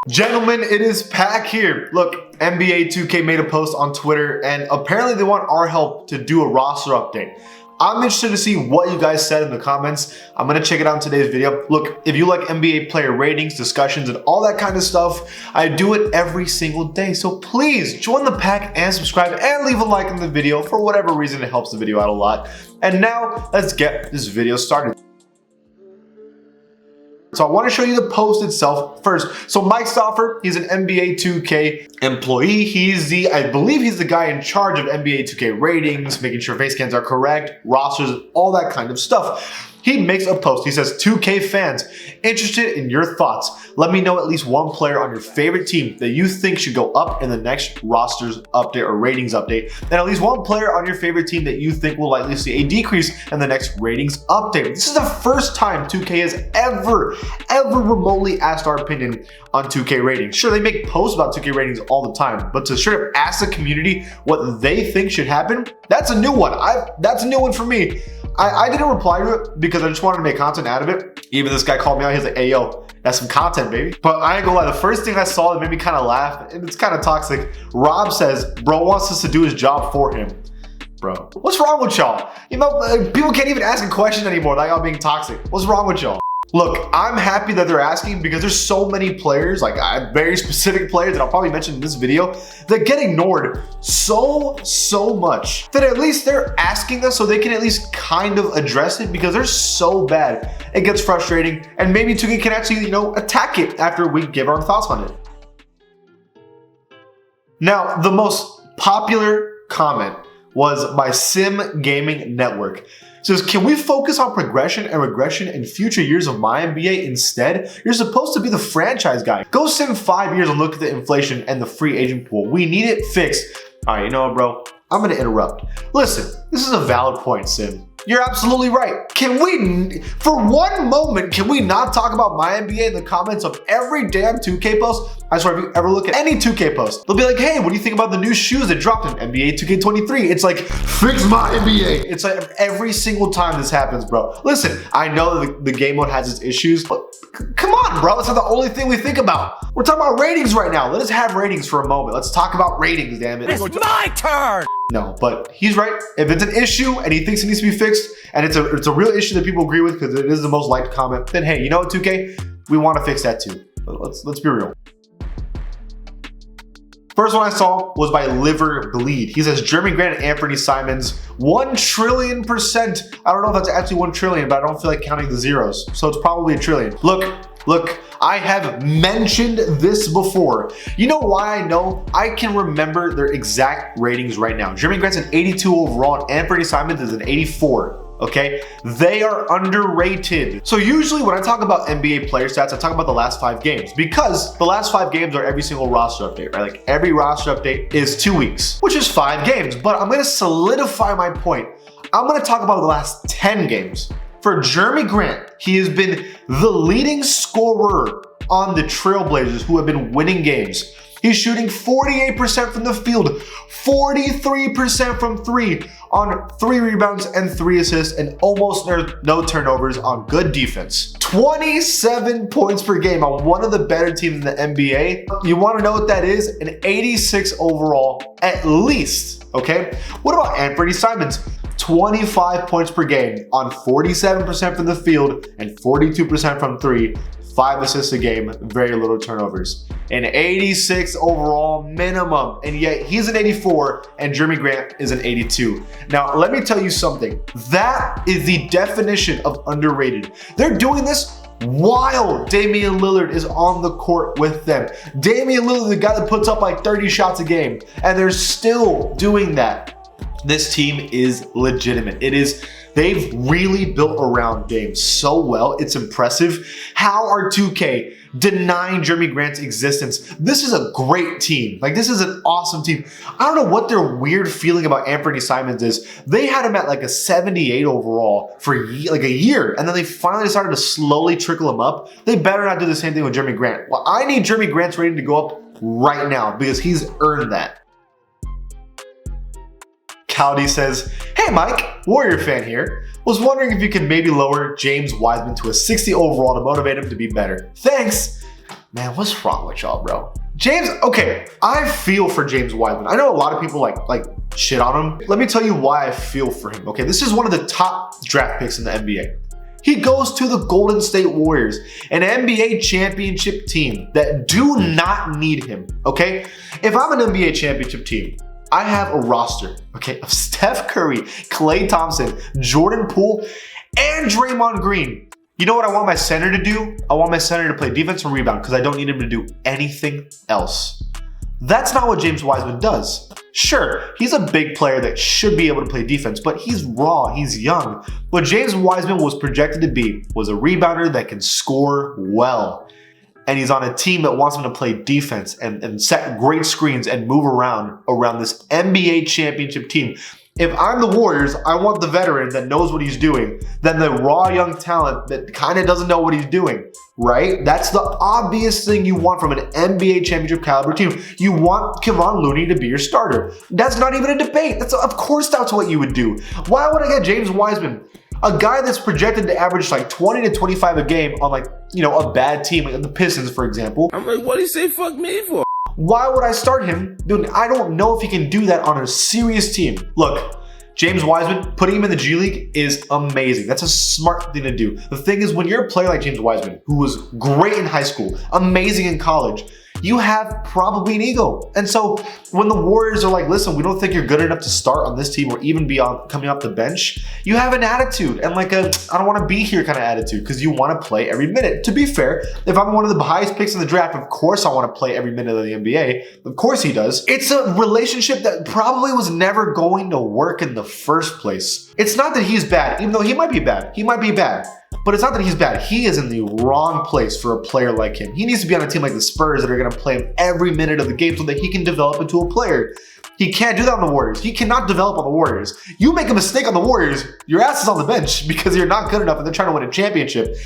Gentlemen, it is Pac here. Look, NBA 2K made a post on Twitter and apparently they want our help to do a roster update. I'm interested to see what you guys said in the comments. I'm gonna check it out in today's video. Look, if you like NBA player ratings, discussions, and all that kind of stuff, I do it every single day. So please join the pack and subscribe and leave a like in the video. For whatever reason, it helps the video out a lot. And now let's get this video started. So I want to show you the post itself first. So Mike Stauffer, he's an NBA 2K employee. I believe he's the guy in charge of NBA 2K ratings, making sure face scans are correct, rosters, all that kind of stuff. He makes a post. He says, 2K fans, interested in your thoughts. Let me know at least one player on your favorite team that you think should go up in the next rosters update or ratings update, and at least one player on your favorite team that you think will likely see a decrease in the next ratings update. This is the first time 2K has ever remotely asked our opinion on 2K ratings. Sure, they make posts about 2K ratings all the time, but to straight up ask the community what they think should happen, that's a new one. That's a new one for me. I didn't reply to it because I just wanted to make content out of it. Even this guy called me out. He's like, hey, yo, that's some content, baby. But I ain't gonna lie, the first thing I saw that made me kind of laugh, and it's kind of toxic. Rob says, bro wants us to do his job for him. Bro, what's wrong with y'all? You know, people can't even ask a question anymore without y'all being toxic. What's wrong with y'all? Look, I'm happy that they're asking because there's so many players, like very specific players that I'll probably mention in this video, that get ignored so much that at least they're asking us so they can at least kind of address it because they're so bad. It gets frustrating and maybe 2K can actually, attack it after we give our thoughts on it. Now, the most popular comment was by Sim Gaming Network. It says, can we focus on progression and regression in future years of MyNBA instead? You're supposed to be the franchise guy. Go sim 5 years and look at the inflation and the free agent pool. We need it fixed. All right, you know what, bro? I'm gonna interrupt. Listen, this is a valid point, Sim. You're absolutely right. Can we, for one moment, can we not talk about MyNBA in the comments of every damn 2K post? I swear, if you ever look at any 2K post, they'll be like, hey, what do you think about the new shoes that dropped in NBA 2K23? It's like, fix MyNBA. It's like every single time this happens, bro. Listen, I know that the game mode has its issues, but come on, bro. That's not the only thing we think about. We're talking about ratings right now. Let us have ratings for a moment. Let's talk about ratings, damn it. It's my turn. No, but he's right. If it's an issue and he thinks it needs to be fixed, and it's a real issue that people agree with because it is the most liked comment, then hey, you know what, 2K? We want to fix that too. Let's be real. First one I saw was by Liver Bleed. He says, Jeremy Grant and Anthony Simons, 1 trillion %. I don't know if that's actually 1 trillion, but I don't feel like counting the zeros. So it's probably a trillion. Look, I have mentioned this before. You know why I know? I can remember their exact ratings right now. Jeremy Grant's an 82 overall and Anthony Simons is an 84. Okay, they are underrated. So usually when I talk about NBA player stats, I talk about the last 5 games because the last 5 games are every single roster update, right? Like every roster update is 2 weeks, which is 5 games. But I'm gonna solidify my point. I'm gonna talk about the last 10 games. For Jeremy Grant, he has been the leading scorer on the Trailblazers who have been winning games. He's shooting 48% from the field, 43% from 3 on 3 rebounds and 3 assists and almost no turnovers on good defense. 27 points per game on one of the better teams in the NBA. You want to know what that is? An 86 overall at least, okay? What about Anthony Simons? 25 points per game on 47% from the field and 42% from 3. 5 assists a game, very little turnovers. An 86 overall minimum, and yet he's an 84 and Jeremy Grant is an 82. Now, let me tell you something. That is the definition of underrated. They're doing this while Damian Lillard is on the court with them. Damian Lillard, the guy that puts up like 30 shots a game, and they're still doing that. This team is legitimate. They've really built around Dame so well. It's impressive. How are 2K denying Jeremy Grant's existence? This is a great team. Like, this is an awesome team. I don't know what their weird feeling about Anthony Simons is. They had him at like a 78 overall for like a year, and then they finally started to slowly trickle him up. They better not do the same thing with Jeremy Grant. Well, I need Jeremy Grant's rating to go up right now because he's earned that. Cowdy says, hey Mike, Warrior fan here. Was wondering if you could maybe lower James Wiseman to a 60 overall to motivate him to be better. Thanks. Man, what's wrong with y'all, bro? James, okay, I feel for James Wiseman. I know a lot of people like shit on him. Let me tell you why I feel for him, okay? This is one of the top draft picks in the NBA. He goes to the Golden State Warriors, an NBA championship team that do not need him, okay? If I'm an NBA championship team, I have a roster, okay, of Steph Curry, Klay Thompson, Jordan Poole, and Draymond Green. You know what I want my center to do? I want my center to play defense and rebound because I don't need him to do anything else. That's not what James Wiseman does. Sure, he's a big player that should be able to play defense, but he's raw, he's young. What James Wiseman was projected to be was a rebounder that can score well. And he's on a team that wants him to play defense and set great screens and move around this NBA championship team. If I'm the Warriors, I want the veteran that knows what he's doing than the raw young talent that kind of doesn't know what he's doing, right? That's the obvious thing you want from an NBA championship caliber team. You want Kevon Looney to be your starter. That's not even a debate. Of course that's what you would do. Why would I get James Wiseman? A guy that's projected to average like 20 to 25 a game on like, you know, a bad team, like the Pistons, for example. I'm like, what do you say fuck me for? Why would I start him? Dude, I don't know if he can do that on a serious team. Look, James Wiseman, putting him in the G League is amazing. That's a smart thing to do. The thing is, when you're a player like James Wiseman, who was great in high school, amazing in college, you have probably an ego. And so when the Warriors are like, listen, we don't think you're good enough to start on this team or even be coming off the bench, you have an attitude and like a, I don't want to be here kind of attitude because you want to play every minute. To be fair, if I'm one of the highest picks in the draft, of course I want to play every minute of the NBA. Of course he does. It's a relationship that probably was never going to work in the first place. It's not that he's bad, even though he might be bad. He might be bad. But it's not that he's bad. He is in the wrong place for a player like him. He needs to be on a team like the Spurs that are going to play him every minute of the game so that he can develop into a player. He can't do that on the Warriors. He cannot develop on the Warriors. You make a mistake on the Warriors, your ass is on the bench because you're not good enough and they're trying to win a championship.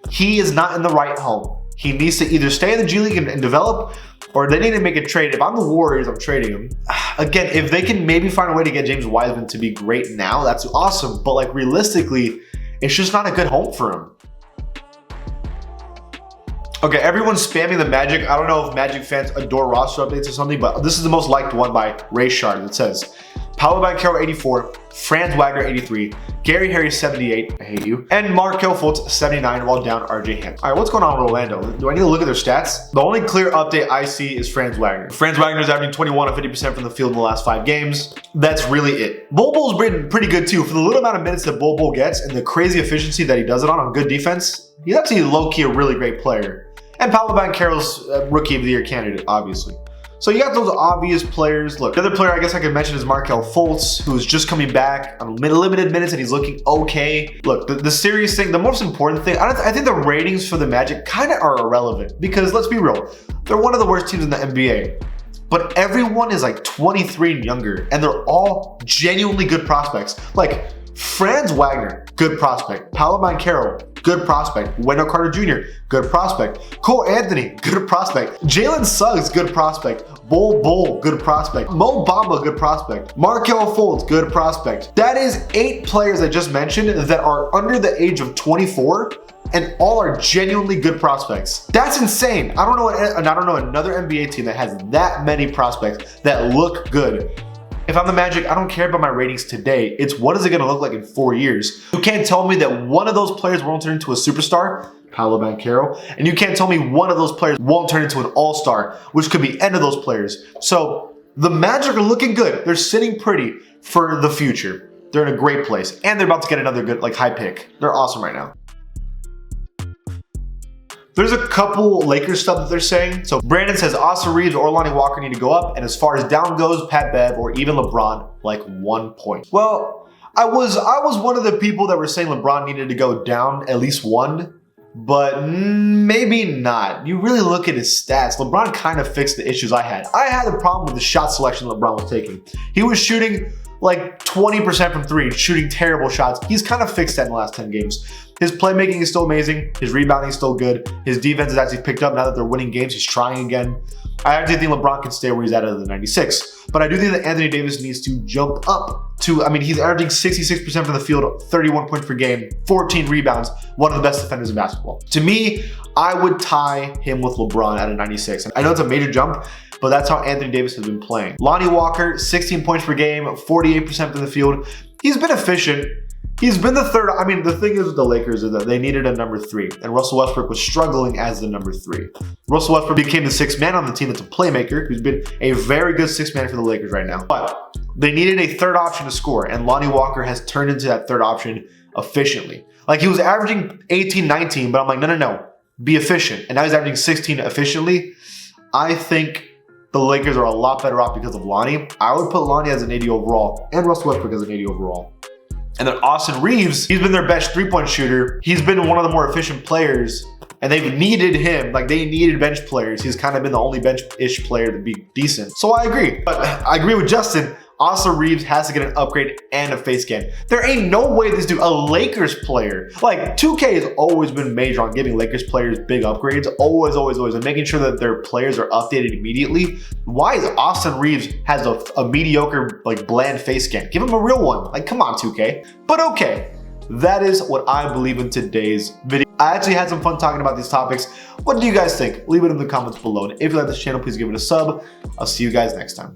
He is not in the right home. He needs to either stay in the G League and develop, or they need to make a trade. If I'm the Warriors, I'm trading him. Again, if they can maybe find a way to get James Wiseman to be great now, that's awesome. But like realistically, it's just not a good home for him. Okay, everyone's spamming the Magic. I don't know if Magic fans adore roster updates or something, but this is the most liked one by Ray Shard. It says, Paolo Banchero 84, Franz Wagner 83, Gary Harris 78, I hate you, and Markelle Fultz 79 while down RJ Hampton. All right, what's going on with Orlando? Do I need to look at their stats? The only clear update I see is Franz Wagner. Franz Wagner is averaging 21 and 50% from the field in the last 5 games. That's really it. Bol Bol's been pretty good too. For the little amount of minutes that Bol Bol gets and the crazy efficiency that he does it on good defense, he's actually low-key a really great player. And Paolo Banchero's Rookie of the Year candidate, obviously. So you got those obvious players. Look, the other player I guess I could mention is Markelle Fultz, who's just coming back on limited minutes and he's looking okay. Look, the serious thing, the most important thing, I think the ratings for the Magic kind of are irrelevant because let's be real, they're one of the worst teams in the NBA. But everyone is like 23 and younger and they're all genuinely good prospects. Like Franz Wagner, good prospect. Paolo Banchero, good prospect. Wendell Carter Jr., good prospect. Cole Anthony, good prospect. Jalen Suggs, good prospect. Bol Bol, good prospect. Mo Bamba, good prospect. Markelle Fultz, good prospect. That is 8 players I just mentioned that are under the age of 24 and all are genuinely good prospects. That's insane. I don't know another NBA team that has that many prospects that look good. If I'm the Magic, I don't care about my ratings today. It's what is it gonna look like in 4 years? You can't tell me that one of those players won't turn into a superstar, Paolo Banchero, and you can't tell me one of those players won't turn into an all-star, which could be any of those players. So the Magic are looking good. They're sitting pretty for the future. They're in a great place, and they're about to get another good, high pick. They're awesome right now. There's a couple Lakers stuff that they're saying. So Brandon says Austin Reeves or Lonnie Walker need to go up. And as far as down goes, Pat Bev or even LeBron, 1 point. Well, I was one of the people that were saying LeBron needed to go down at least 1, but maybe not. You really look at his stats. LeBron kind of fixed the issues I had. I had a problem with the shot selection LeBron was taking. He was shooting 20% from 3, shooting terrible shots. He's kind of fixed that in the last 10 games. His playmaking is still amazing. His rebounding is still good. His defense is actually picked up now that they're winning games. He's trying again. I actually think LeBron can stay where he's at the 96. But I do think that Anthony Davis needs to jump up to, I mean, he's averaging 66% from the field, 31 points per game, 14 rebounds, one of the best defenders in basketball. To me, I would tie him with LeBron at a 96. I know it's a major jump, but that's how Anthony Davis has been playing. Lonnie Walker, 16 points per game, 48% from the field. He's been efficient. He's been the third. I mean, the thing is with the Lakers is that they needed a number 3, and Russell Westbrook was struggling as the number 3. Russell Westbrook became the 6th man on the team that's a playmaker, who's been a very good 6th man for the Lakers right now. But they needed a third option to score, and Lonnie Walker has turned into that third option efficiently. Like, he was averaging 18, 19, but I'm like, no, be efficient. And now he's averaging 16 efficiently. I think the Lakers are a lot better off because of Lonnie. I would put Lonnie as an 80 overall, and Russell Westbrook as an 80 overall. And then Austin Reeves, he's been their best three-point shooter. He's been one of the more efficient players, and they've needed him. Like, they needed bench players. He's kind of been the only bench-ish player to be decent. So I agree. But I agree with Justin. Austin Reeves has to get an upgrade and a face scan. There ain't no way this dude, a Lakers player, like 2K has always been major on giving Lakers players big upgrades, always, and making sure that their players are updated immediately. Why is Austin Reeves has a mediocre, like, bland face scan? Give him a real one. Like, come on, 2K. But okay, that is what I believe in today's video. I actually had some fun talking about these topics. What do you guys think? Leave it in the comments below. And if you like this channel, please give it a sub. I'll see you guys next time.